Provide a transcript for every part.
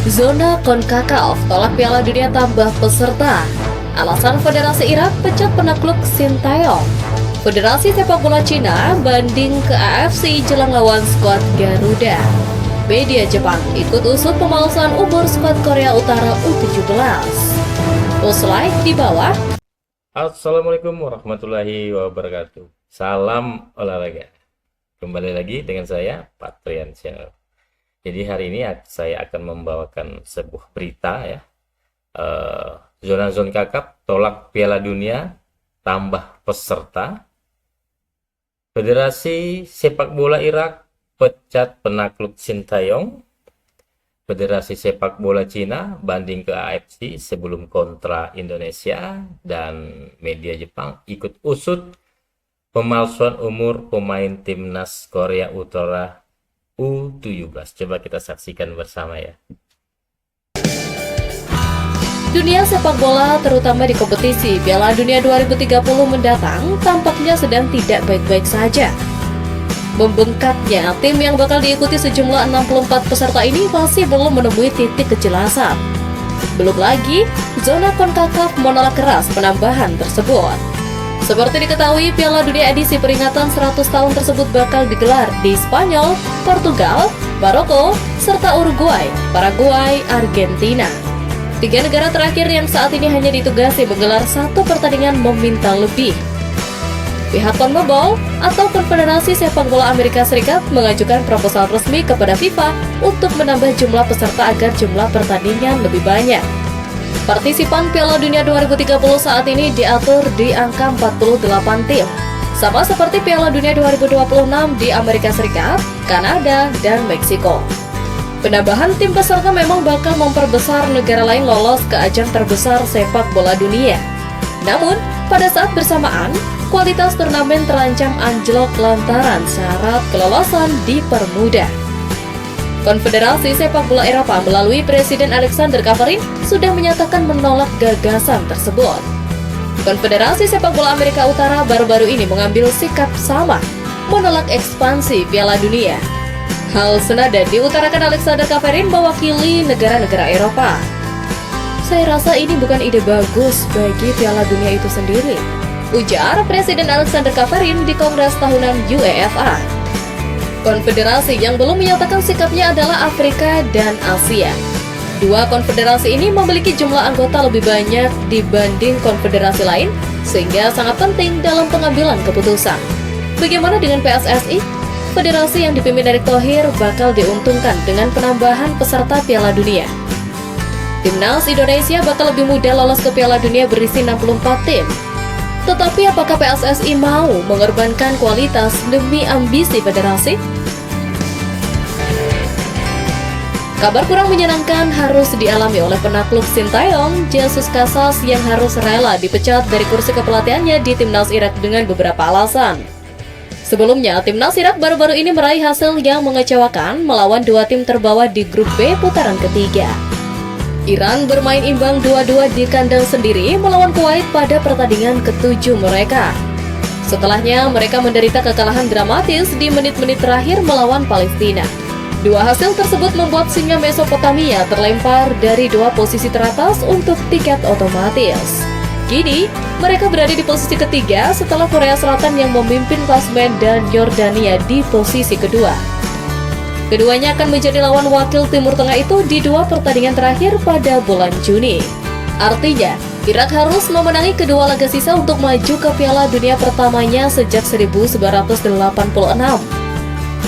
Zona CONCACAF tolak Piala Dunia tambah peserta. Alasan Federasi Irak pecat penakluk Sintayong. Federasi Sepak Bola Cina banding ke AFC jelang lawan skuad Garuda. Media Jepang ikut usut pemalsuan umur skuad Korea Utara U17. Like di bawah. Assalamualaikum warahmatullahi wabarakatuh. Salam olahraga. Kembali lagi dengan saya, Patrian Channel. Jadi hari ini saya akan membawakan sebuah berita ya. Zona CONCACAF tolak Piala Dunia tambah peserta. Federasi Sepak Bola Irak pecat penakluk Sintayong. Federasi Sepak Bola Cina banding ke AFC sebelum kontra Indonesia, dan media Jepang ikut usut pemalsuan umur pemain timnas Korea Utara U17. Coba kita saksikan bersama ya. Dunia sepak bola terutama di kompetisi Piala Dunia 2030 mendatang tampaknya sedang tidak baik-baik saja. Membengkaknya tim yang bakal diikuti sejumlah 64 peserta ini masih belum menemui titik kejelasan. Belum lagi, zona CONCACAF menolak keras penambahan tersebut. Seperti diketahui, Piala Dunia edisi peringatan 100 tahun tersebut bakal digelar di Spanyol, Portugal, Maroko, serta Uruguay, Paraguay, Argentina. Tiga negara terakhir yang saat ini hanya ditugasi menggelar satu pertandingan meminta lebih. Pihak CONMEBOL atau Konfederasi Sepak Bola Amerika Serikat mengajukan proposal resmi kepada FIFA untuk menambah jumlah peserta agar jumlah pertandingan lebih banyak. Partisipan Piala Dunia 2030 saat ini diatur di angka 48 tim, sama seperti Piala Dunia 2026 di Amerika Serikat, Kanada, dan Meksiko. Penambahan tim peserta memang bakal memperbesar negara lain lolos ke ajang terbesar sepak bola dunia. Namun, pada saat bersamaan, kualitas turnamen terancam anjlok lantaran syarat kelolosan dipermudah. Konfederasi Sepak Bola Eropa melalui Presiden Alexander Kaverin sudah menyatakan menolak gagasan tersebut. Konfederasi Sepak Bola Amerika Utara baru-baru ini mengambil sikap sama, menolak ekspansi Piala Dunia. Hal senada diutarakan Alexander Kaverin mewakili negara-negara Eropa. Saya rasa ini bukan ide bagus bagi Piala Dunia itu sendiri, ujar Presiden Alexander Kaverin di Kongres Tahunan UEFA. Konfederasi yang belum menyatakan sikapnya adalah Afrika dan Asia. Dua konfederasi ini memiliki jumlah anggota lebih banyak dibanding konfederasi lain, sehingga sangat penting dalam pengambilan keputusan. Bagaimana dengan PSSI? Federasi yang dipimpin Erick Thohir bakal diuntungkan dengan penambahan peserta Piala Dunia. Timnas Indonesia bakal lebih mudah lolos ke Piala Dunia berisi 64 tim. Tetapi apakah PSSI mau mengorbankan kualitas demi ambisi federasi? Kabar kurang menyenangkan harus dialami oleh penakluk Sintayong, Jesus Casas, yang harus rela dipecat dari kursi kepelatihannya di Timnas Irak dengan beberapa alasan. Sebelumnya, Timnas Irak baru-baru ini meraih hasil yang mengecewakan melawan dua tim terbawah di grup B putaran ketiga. Iran bermain imbang 2-2 di kandang sendiri melawan Kuwait pada pertandingan ke-7 mereka. Setelahnya, mereka menderita kekalahan dramatis di menit-menit terakhir melawan Palestina. Dua hasil tersebut membuat singa Mesopotamia terlempar dari dua posisi teratas untuk tiket otomatis. Kini, mereka berada di posisi ketiga setelah Korea Selatan yang memimpin klasemen dan Yordania di posisi kedua. Keduanya akan menjadi lawan wakil Timur Tengah itu di dua pertandingan terakhir pada bulan Juni. Artinya, Irak harus memenangi kedua laga sisa untuk maju ke Piala Dunia pertamanya sejak 1986.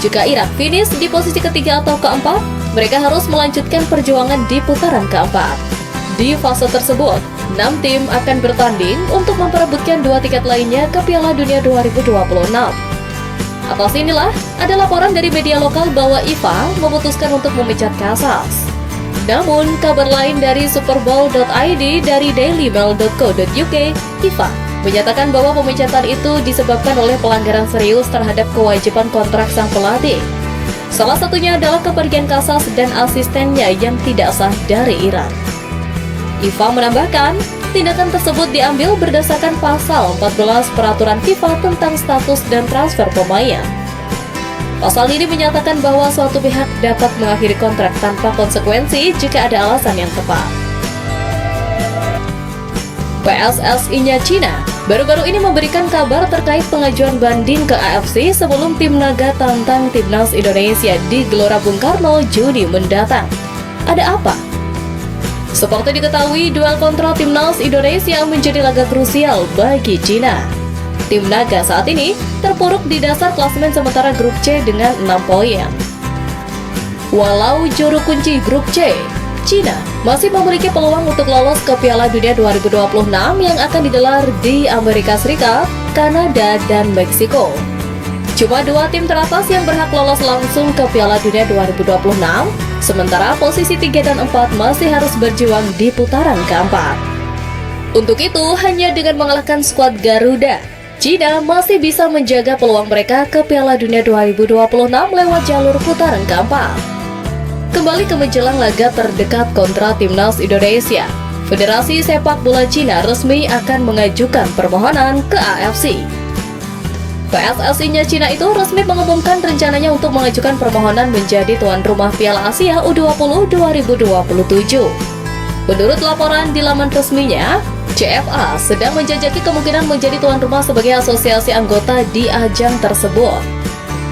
Jika Irak finish di posisi ketiga atau keempat, mereka harus melanjutkan perjuangan di putaran keempat. Di fase tersebut, 6 tim akan bertanding untuk memperebutkan dua tiket lainnya ke Piala Dunia 2026. Atas inilah ada laporan dari media lokal bahwa FIFA memutuskan untuk memecat Casas. Namun, kabar lain dari superbowl.id dari dailymail.co.uk, FIFA menyatakan bahwa pemecatan itu disebabkan oleh pelanggaran serius terhadap kewajiban kontrak sang pelatih. Salah satunya adalah kepergian Casas dan asistennya yang tidak sah dari Iran. FIFA menambahkan, tindakan tersebut diambil berdasarkan pasal 14 peraturan FIFA tentang status dan transfer pemain. Pasal ini menyatakan bahwa suatu pihak dapat mengakhiri kontrak tanpa konsekuensi jika ada alasan yang tepat. PSSI-nya Cina baru-baru ini memberikan kabar terkait pengajuan banding ke AFC sebelum tim naga tantang Timnas Indonesia di Gelora Bung Karno Juni mendatang. Ada apa? Seperti diketahui, duel kontra Timnas Indonesia menjadi laga krusial bagi Cina. Tim naga saat ini terpuruk di dasar klasemen sementara grup C dengan 6 poin. Walau juru kunci grup C, Cina masih memiliki peluang untuk lolos ke Piala Dunia 2026 yang akan digelar di Amerika Serikat, Kanada, dan Meksiko. Cuma 2 tim teratas yang berhak lolos langsung ke Piala Dunia 2026, sementara posisi 3 dan 4 masih harus berjuang di putaran keempat. Untuk itu, hanya dengan mengalahkan skuad Garuda, Cina masih bisa menjaga peluang mereka ke Piala Dunia 2026 lewat jalur putaran keempat. Kembali ke menjelang laga terdekat kontra Timnas Indonesia, Federasi Sepak Bola Cina resmi akan mengajukan permohonan ke AFC. PSSI-nya Cina itu resmi mengumumkan rencananya untuk mengajukan permohonan menjadi tuan rumah Piala Asia U20 2027. Menurut laporan di laman resminya, CFA sedang menjajaki kemungkinan menjadi tuan rumah sebagai asosiasi anggota di ajang tersebut.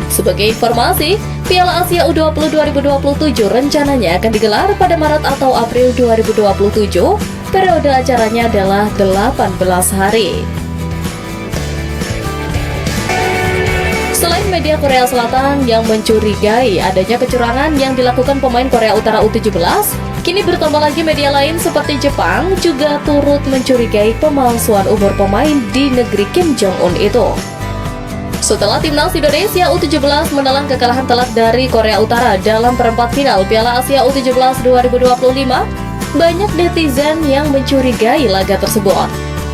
Sebagai informasi, Piala Asia U20 2027 rencananya akan digelar pada Maret atau April 2027. Periode acaranya adalah 18 hari. Selain media Korea Selatan yang mencurigai adanya kecurangan yang dilakukan pemain Korea Utara U17, kini bertambah lagi media lain seperti Jepang juga turut mencurigai pemalsuan umur pemain di negeri Kim Jong-un itu. Setelah Timnas Indonesia U17 menelan kekalahan telak dari Korea Utara dalam perempat final Piala Asia U17 2025, banyak netizen yang mencurigai laga tersebut.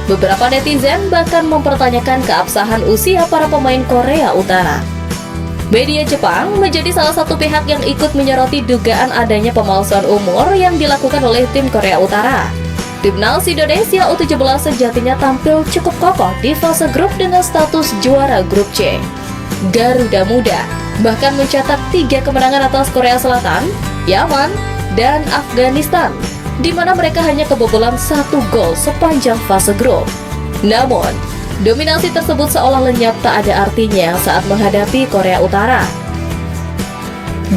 Beberapa netizen bahkan mempertanyakan keabsahan usia para pemain Korea Utara. Media Jepang menjadi salah satu pihak yang ikut menyoroti dugaan adanya pemalsuan umur yang dilakukan oleh tim Korea Utara. Timnas Indonesia U17 sejatinya tampil cukup kokoh di fase grup dengan status juara grup C. Garuda Muda bahkan mencetak 3 kemenangan atas Korea Selatan, Yaman, dan Afghanistan, di mana mereka hanya kebobolan 1 gol sepanjang fase grup. Namun, dominasi tersebut seolah lenyap tak ada artinya saat menghadapi Korea Utara.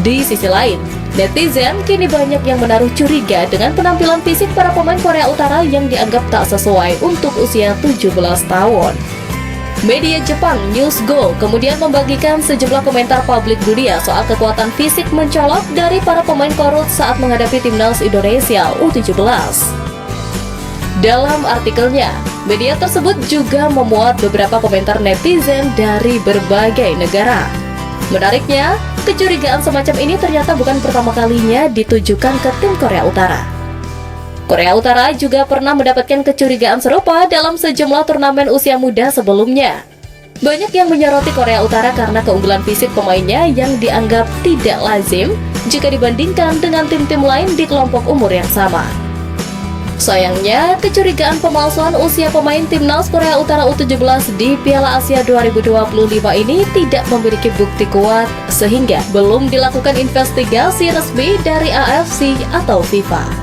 Di sisi lain, netizen kini banyak yang menaruh curiga dengan penampilan fisik para pemain Korea Utara yang dianggap tak sesuai untuk usia 17 tahun. Media Jepang Newsgo kemudian membagikan sejumlah komentar publik dunia soal kekuatan fisik mencolok dari para pemain Korut saat menghadapi Timnas Indonesia U17. Dalam artikelnya, media tersebut juga memuat beberapa komentar netizen dari berbagai negara. Menariknya, kecurigaan semacam ini ternyata bukan pertama kalinya ditujukan ke tim Korea Utara. Korea Utara juga pernah mendapatkan kecurigaan serupa dalam sejumlah turnamen usia muda sebelumnya. Banyak yang menyoroti Korea Utara karena keunggulan fisik pemainnya yang dianggap tidak lazim jika dibandingkan dengan tim-tim lain di kelompok umur yang sama. Sayangnya, kecurigaan pemalsuan usia pemain Timnas Korea Utara U17 di Piala Asia 2025 ini tidak memiliki bukti kuat sehingga belum dilakukan investigasi resmi dari AFC atau FIFA.